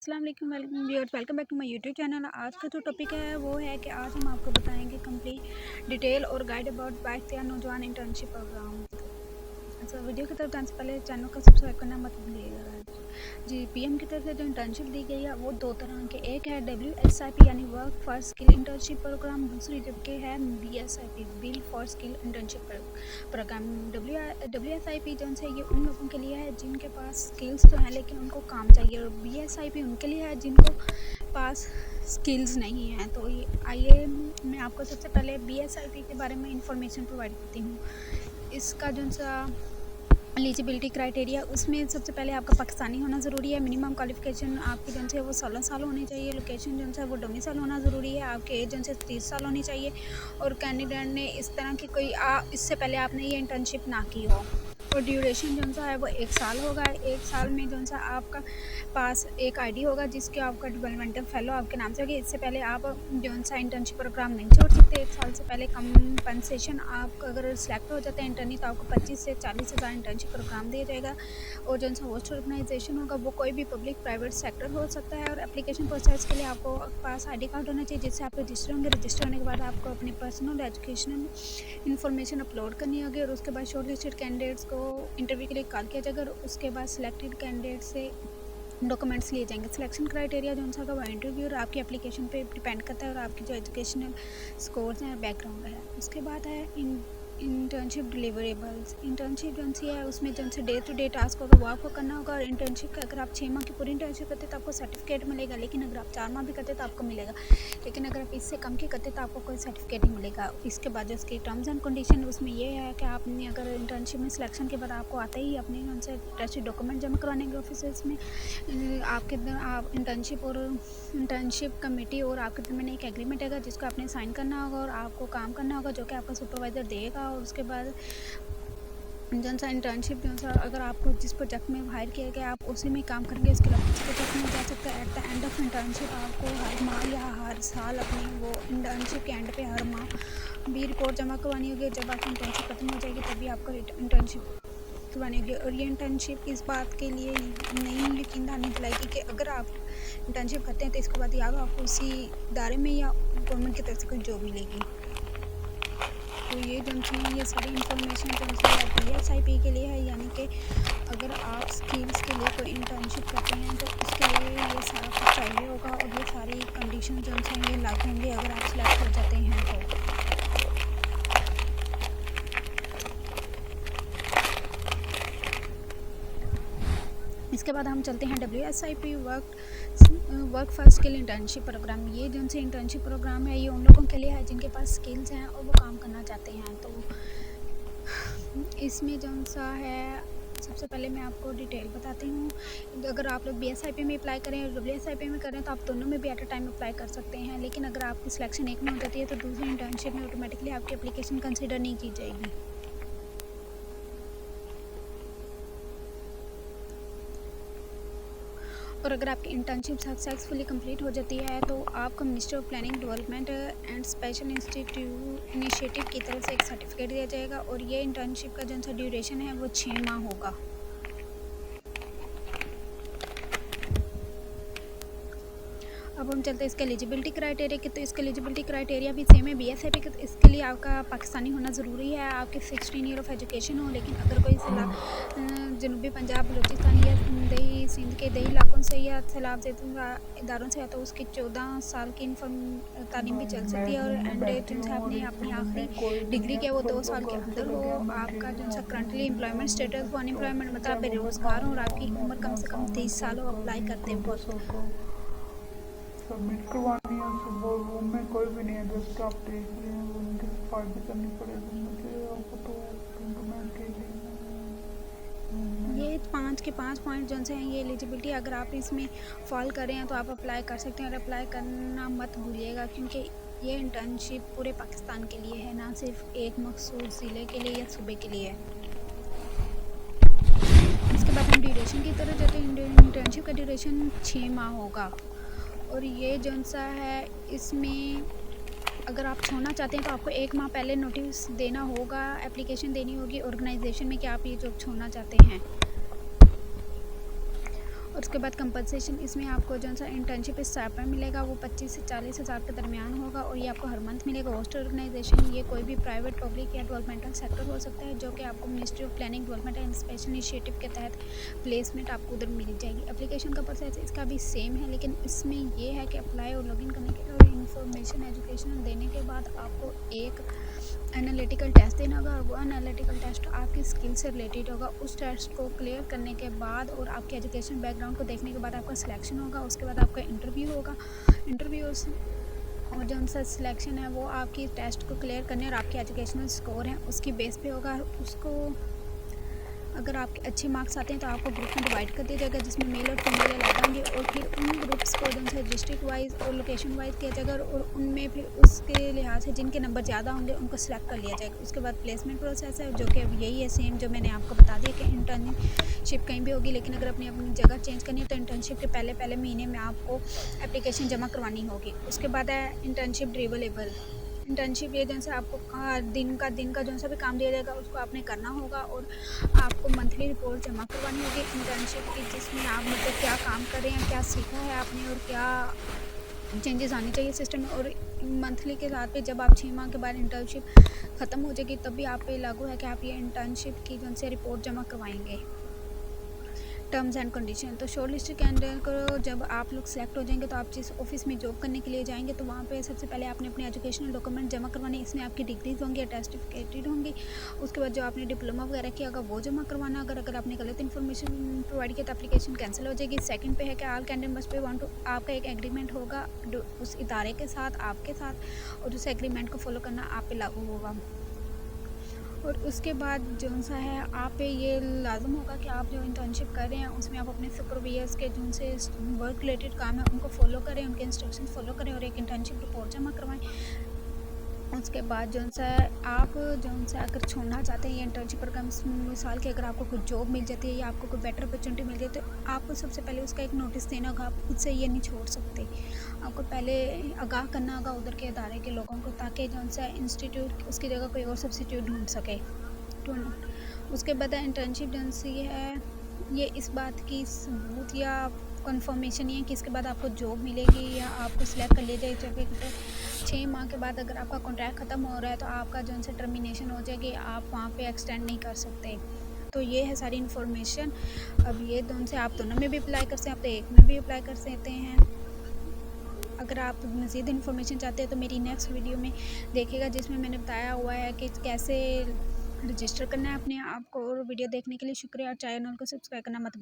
अस्सलाम वालेकुम viewers, welcome back to my YouTube channel. आज का जो टॉपिक है वो है कि आज हम आपको बताएंगे कंप्लीट डिटेल और गाइड अबाउट बाइक या नौजवान इंटर्नशिप प्रोग्राम। अच्छा, वीडियो की तरफ जाने से पहले चैनल को सब्सक्राइब करना मत भूलिएगा। जी, पीएम की तरफ से जो इंटर्नशिप दी गई है वो दो तरह के, एक है WSIP यानी work for skill internship program, दूसरी जबकि है BSIP bill for skill internship program. WSIP जो है ये उन लोगों के लिए है जिनके पास स्किल्स तो हैं लेकिन उनको काम चाहिए, और BSIP उनके लिए है जिनको पास स्किल्स नहीं है। तो ये आइए मैं आपको सबसे पहले BSIP के बारे में इंफॉर्मेशन प्रोवाइड करती हूँ। इसका जो सा एलिजिबिलिटी क्राइटेरिया, उसमें सबसे पहले आपका पाकिस्तानी होना ज़रूरी है। मिनिमम क्वालिफिकेशन आपकी जो है वो 16 साल होनी चाहिए। लोकेशन जो है वो डोमिसाइल होना ज़रूरी है। आपके एज जो है 30 साल होनी चाहिए, और कैंडिडेट ने इस तरह की कोई इससे पहले आपने ये इंटर्नशिप ना की हो। और ड्यूरेशन जो है वो 1 साल होगा। 1 साल में जो है आपका पास एक आईडी होगा जिसके आपका डेवलपमेंटल फेलो आपके नाम से होगी। इससे पहले आप जो सा इंटर्नशिप प्रोग्राम नहीं छोड़ सकते। 1 साल से पहले कंपनसेशन आप अगर सिलेक्ट हो जाते हैं इंटर्नी तो आपको 25 से 40 हज़ार इंटर्नशिप प्रोग्राम दिया जाएगा। और जो सा होस्ट ऑर्गेनाइजेशन होगा वो कोई भी पब्लिक प्राइवेट सेक्टर हो सकता है। और एप्लीकेशन प्रोसेस के लिए आपको पास ID कार्ड होना चाहिए जिससे आप रजिस्टर होंगे। रजिस्टर होने के बाद आपको अपनी पर्सनल एजुकेशनल इन्फॉर्मेशन अपलोड करनी होगी, और उसके बाद शॉर्ट लिस्टेड कैंडिडेट्स को इंटरव्यू के लिए कॉल किया जाएगा, और उसके बाद सिलेक्टेड कैंडिडेट से डॉक्यूमेंट्स लिए जाएंगे। सिलेक्शन क्राइटेरिया जो उनका वो इंटरव्यू और आपकी एप्लीकेशन पे डिपेंड करता है, और आपकी जो एजुकेशनल स्कोर्स हैं बैकग्राउंड है। उसके बाद है इंटर्नशिप डिलीवरेबल्स। इंटर्नशिप जो सी है उसमें जो से डे टू डे टास्क होगा वो आपको करना होगा। और इंटर्नशिप का अगर आप 6 माह की पूरी इंटर्नशिप करते तो आपको सर्टिफिकेट मिलेगा, लेकिन अगर आप 4 माह भी करते तो आपको मिलेगा, लेकिन अगर आप इससे कम की करते तो आपको कोई सर्टिफिकेट नहीं मिलेगा। इसके बाद जो उसकी टर्म्स एंड कंडीशन उसमें ये है कि आपने अगर इंटर्नशिप में सिलेक्शन के बाद आपको आते ही अपने उनसे टेस्ट डॉक्यूमेंट जमा करवाने के ऑफिस में आपके आप इंटर्नशिप और इंटर्नशिप कमेटी और आपके दरमियान एक एग्रीमेंट है जिसको आपने साइन करना होगा, और आपको काम करना होगा जो कि आपका सुपरवाइज़र देगा। और उसके बाद जौन सा इंटर्नशिप जो सा अगर आपको जिस प्रोजेक्ट में हायर किया गया आप उसी में काम करेंगे, उसके अलावा किसी प्रोजेक्ट में जा सकता है। At the end of internship आपको हर माह या हर साल अपनी वो इंटर्नशिप के एंड पे हर माह भी रिपोर्ट जमा करवानी होगी। जब आपकी इंटर्नशिप खत्म हो जाएगी तभी आपको इंटर्नशिप करवानी होगी। और ये इंटर्नशिप इस बात के लिए नहीं यकीन दहानी दिलाएगी कि अगर आप इंटर्नशिप करते हैं तो इसके बाद या आपको उसी इदारे में या गवर्नमेंट की तरफ से कोई जॉब मिलेगी। तो ये जो है ये सारी इंफॉर्मेशन जो है BSIP के लिए है, यानी कि अगर आप स्किल्स के लिए कोई इंटर्नशिप करते हैं तो उसके लिए ये सारा कुछ चाहिए होगा, और ये सारी कंडीशन जो हैं ये लागू होंगे अगर आप सिलेक्ट हो जाते हैं तो। इसके बाद हम चलते हैं WSIP work for skill internship program. ये जो से इंटर्नशिप प्रोग्राम है ये उन लोगों के लिए है जिनके पास स्किल्स हैं और वो काम करना चाहते हैं। तो इसमें जो सा है सबसे पहले मैं आपको डिटेल बताती हूँ। अगर आप लोग BSIP में अप्लाई करें और WSIP में करें तो आप दोनों में भी एट अ टाइम अप्लाई कर सकते हैं, लेकिन अगर आपकी सिलेक्शन एक में हो जाती है तो दूसरी इंटर्नशिप में ऑटोमेटिकली आपकी एप्लीकेशन कंसिडर नहीं की जाएगी। और अगर आपकी इंटर्नशिप सक्सेसफुली कंप्लीट हो जाती है तो आपको ministry of planning development and special initiative की तरफ से एक सर्टिफिकेट दिया जाएगा, और ये इंटर्नशिप का जो सा ड्यूरेशन है वो 6 माह होगा। अब हम चलते हैं इसके एलिजिबिलिटी क्राइटेरिया की। तो इसके एलिजिबिलिटी क्राइटेरिया भी सेम है BSIP के। तो इसके लिए आपका पाकिस्तानी होना ज़रूरी है, आपके 16 ईयर ऑफ एजुकेशन हो। लेकिन अगर कोई जनूबी पंजाब, बलूचिस्तान या सिंध के दही इलाकों से या सैलाब इदारों से है तो उसकी 14 साल की तालीम भी चल सकती है। और एंड जो है आपने अपनी आखिरी डिग्री के वो 2 साल के अंदर हो। आपका जो सा करंटली एम्प्लॉयमेंट स्टेटस वो अनएम्प्लॉयमेंट मतलब बेरोज़गार हो, और आपकी उम्र कम से कम 30 साल हो अप्लाई करते वक्त। सबमिट करवानी है सुबह, वो में कोई भी नहीं है, जस्ट आप देख रहे हैं उनकी सफाई भी करनी पड़ेगी मुझे, आपको तो इम्प्लीमेंट के लिए ये 5 के 5 पॉइंट जो हैं ये एलिजिबिलिटी अगर आप इसमें फॉल कर रहे हैं तो आप अप्लाई कर सकते हैं। और अप्लाई करना मत भूलिएगा क्योंकि ये इंटर्नशिप पूरे पाकिस्तान के लिए है, ना सिर्फ एक मखसूस ज़िले के लिए या सूबे के लिए है। इसके बाद हम ड्यूरेशन की तरफ जाते हैं। इंटर्नशिप का ड्यूरेशन 6 माह होगा, और ये जो सा है इसमें अगर आप छोड़ना चाहते हैं तो आपको 1 माह पहले नोटिस देना होगा, एप्लीकेशन देनी होगी ऑर्गेनाइजेशन में कि आप ये जॉब छोड़ना चाहते हैं। और उसके बाद कंपनसेशन इसमें आपको जो सा इंटर्नशिप स्टाइपेंड मिलेगा वो 25 से 40 हज़ार के दरमियान होगा और ये आपको हर मंथ मिलेगा। होस्ट ऑर्गेनाइजेशन ये कोई भी प्राइवेट, पब्लिक या डेवलपमेंटल सेक्टर हो सकता है जो कि आपको ministry of planning, development and special initiative के तहत प्लेसमेंट आपको उधर मिल जाएगी। एप्लीकेशन का प्रोसेस इसका भी सेम है, लेकिन इसमें ये है कि अप्लाई और लॉगिन करने के और इन्फॉर्मेशन एजुकेशन देने के बाद आपको एक एनालिटिकल टेस्ट देना होगा और वो एनालिटिकल टेस्ट आपकी स्किल से रिलेटेड होगा। उस टेस्ट को क्लियर करने के बाद और आपके एजुकेशन बैकग्राउंड को देखने के बाद आपका सिलेक्शन होगा। उसके बाद आपका इंटरव्यू होगा। इंटरव्यू और जो उनका सिलेक्शन है वो आपकी टेस्ट को क्लियर करने और आपके एजुकेशनल स्कोर हैं उसकी बेस पे होगा। उसको अगर आपके अच्छे मार्क्स आते हैं तो आपको ग्रुप में डिवाइड कर दिया जाएगा जिसमें मेल और फीमेल अलग होंगे और फिर उन ग्रुप्स को जो है डिस्ट्रिक्ट वाइज और लोकेशन वाइज किया जाएगा और उनमें फिर उसके लिहाज से जिनके नंबर ज़्यादा होंगे उनको सिलेक्ट कर लिया जाएगा। उसके बाद प्लेसमेंट प्रोसेस है जो कि अब यही है सेम जो मैंने आपको बता दिया कि इंटर्नशिप कहीं भी होगी, लेकिन अगर अपनी जगह चेंज करनी है तो इंटर्नशिप के पहले महीने में आपको एप्लीकेशन जमा करवानी होगी। उसके बाद है इंटर्नशिप डिलीवरेबल। इंटर्नशिप ये जैसे आपको दिन का जो सा भी काम दिया जाएगा उसको आपने करना होगा और आपको मंथली रिपोर्ट जमा करवानी होगी इंटर्नशिप की, जिसमें आप मतलब क्या काम कर रहे हैं, क्या सीखा है आपने और क्या चेंजेस आने चाहिए सिस्टम में। और मंथली के साथ पे जब आप 6 माह के बाद इंटर्नशिप ख़त्म हो जाएगी तब भी आप पे लागू है कि आप ये इंटर्नशिप की जो से रिपोर्ट जमा करवाएंगे। टर्म्स एंड कंडीशन तो शॉर्ट लिस्ट कैंडिडेट को जब आप लोग सेलेक्ट हो जाएंगे तो आप जिस ऑफिस में जॉब करने के लिए जाएंगे तो वहाँ पे सबसे पहले आपने अपने एजुकेशनल डॉक्यूमेंट जमा करवाने। इसमें आपकी डिग्रीज होंगी, टेस्टिफिकेटेड होंगी। उसके बाद जो आपने डिप्लोमा वगैरह किया होगा वो जमा करवाना। अगर आपने गलत इन्फॉर्मेशन प्रोवाइड किया तो एप्लीकेशन कैंसिल हो जाएगी। सेकंड पे है कि all candidate must be want to, आपका एक एग्रीमेंट होगा उस इदारे के साथ आपके साथ और उस एग्रीमेंट को फॉलो करना आप पे लागू होगा। और उसके बाद जो सा है आप पे ये लाजम होगा कि आप जो इंटर्नशिप कर रहे हैं उसमें आप अपने सुपरवाइजर्स के जो से वर्क रिलेटेड काम है उनको फॉलो करें, उनके इंस्ट्रक्शन फॉलो करें और एक इंटर्नशिप रिपोर्ट जमा करवाएं। उसके बाद जो सा आप जो सा अगर छोड़ना चाहते हैं ये इंटर्नशिप प्रोग्राम, मिसाल की अगर आपको कुछ जॉब मिल जाती है या आपको कोई बेटर अपॉर्चुनिटी मिल जाती है तो आपको सबसे पहले उसका एक नोटिस देना होगा। आप खुद से ये नहीं छोड़ सकते, आपको पहले आगाह करना होगा उधर के इदारे के लोगों को ताकि जो सा इंस्टीट्यूट उसकी जगह कोई और सब्सिट्यूट ढूंढ सके। उसके बाद इंटर्नशिप जो सी है ये इस बात की सबूत या कंफर्मेशन नहीं है कि इसके बाद आपको जॉब मिलेगी या आपको सिलेक्ट कर लिया जाए। जब 6 माह के बाद अगर आपका कॉन्ट्रैक्ट ख़त्म हो रहा है तो आपका जो है टर्मिनेशन हो जाएगी, आप वहाँ पे एक्सटेंड नहीं कर सकते। तो ये है सारी इन्फॉर्मेशन। अब ये दोनों से आप दोनों में भी अप्लाई कर सकते हैं, आप तो एक में भी अप्लाई कर सकते हैं। अगर आप मज़ीद इन्फॉर्मेशन चाहते हैं तो मेरी नेक्स्ट वीडियो में देखिएगा जिसमें मैंने बताया हुआ है कि कैसे रजिस्टर करना है अपने आप को। और वीडियो देखने के लिए शुक्रिया और चैनल को सब्सक्राइब करना मत